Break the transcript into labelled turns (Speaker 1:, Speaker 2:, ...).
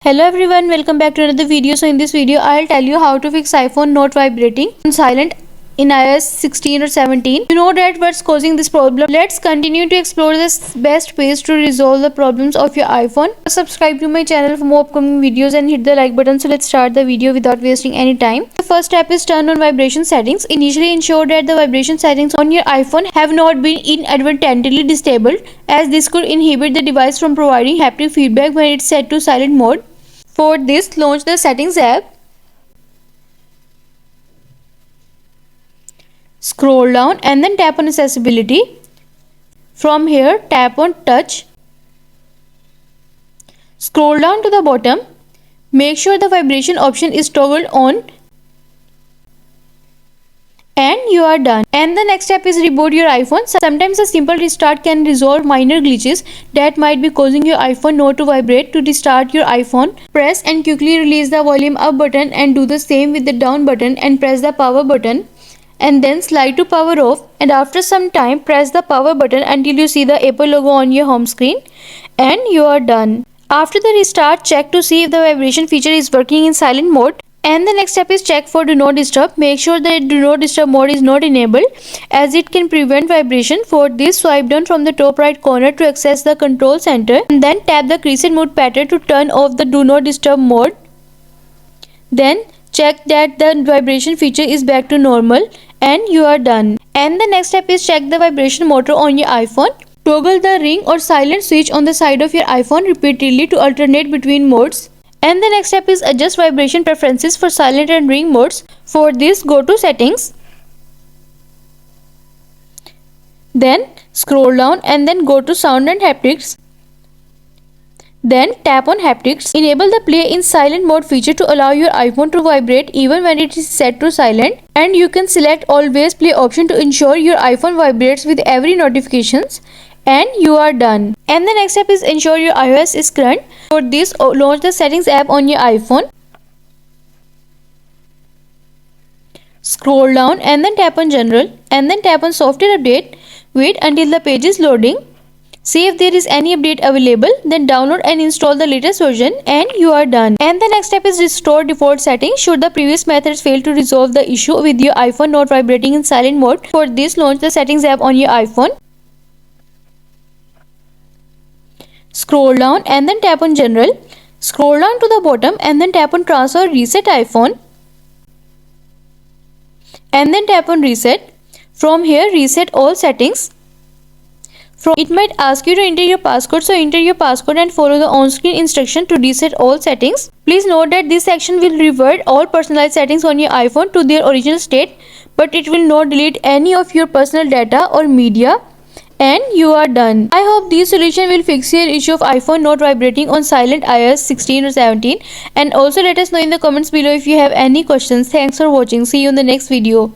Speaker 1: Hello everyone, welcome back to another video. So in this video I'll tell you how to fix iPhone not vibrating on silent in iOS 16 or 17. You know that what's causing this problem. Let's continue to explore the best ways to resolve the problems of your iPhone. Subscribe to my channel for more upcoming videos and hit the like button. So let's start the video without wasting any time. The first step is turn on vibration settings. Initially ensure that the vibration settings on your iPhone have not been inadvertently disabled, as this could inhibit the device from providing haptic feedback when it's set to silent mode. For this, launch the Settings app. Scroll down and then tap on Accessibility. From here, tap on Touch. Scroll down to the bottom. Make sure the vibration option is toggled on. And you are done. And the next step is reboot your iPhone. Sometimes a simple restart can resolve minor glitches that might be causing your iPhone not to vibrate. To restart your iPhone, press and quickly release the volume up button and do the same with the down button and press the power button. And then slide to power off, and after some time press the power button until you see the Apple logo on your home screen, and you are done. After the restart, check to see if the vibration feature is working in silent mode. And the next step is check for Do Not Disturb. Make sure that Do Not Disturb mode is not enabled, as it can prevent vibration. For this, swipe down from the top right corner to access the control center, and then tap the Crescent mode pattern to turn off the Do Not Disturb mode. Then check that the vibration feature is back to normal, and you are done. And the next step is check the vibration motor on your iPhone. Toggle the ring or silent switch on the side of your iPhone repeatedly to alternate between modes. And the next step is adjust vibration preferences for silent and ring modes. For this, go to Settings. Then scroll down and then go to Sound and Haptics. Then tap on Haptics. Enable the Play in Silent Mode feature to allow your iPhone to vibrate even when it is set to silent. And you can select Always Play option to ensure your iPhone vibrates with every notifications. And you are done. And the next step is ensure your iOS is current. For this, launch the Settings app on your iPhone. Scroll down and then tap on General and then tap on Software Update. Wait until the page is loading. See if there is any update available, then download and install the latest version, and you are done. And the next step is restore default settings should the previous methods fail to resolve the issue with your iPhone not vibrating in silent mode. For this, launch the Settings app on your iPhone. Scroll down and then tap on General. Scroll down to the bottom and then tap on Transfer Reset iPhone. And then tap on Reset. From here, reset all settings. It might ask you to enter your passcode, so enter your passcode and follow the on-screen instruction to reset all settings. Please note that this section will revert all personalized settings on your iPhone to their original state, but it will not delete any of your personal data or media. And you are done. I hope this solution will fix your issue of iPhone not vibrating on silent iOS 16 or 17. And also let us know in the comments below if you have any questions. Thanks for watching. See you in the next video.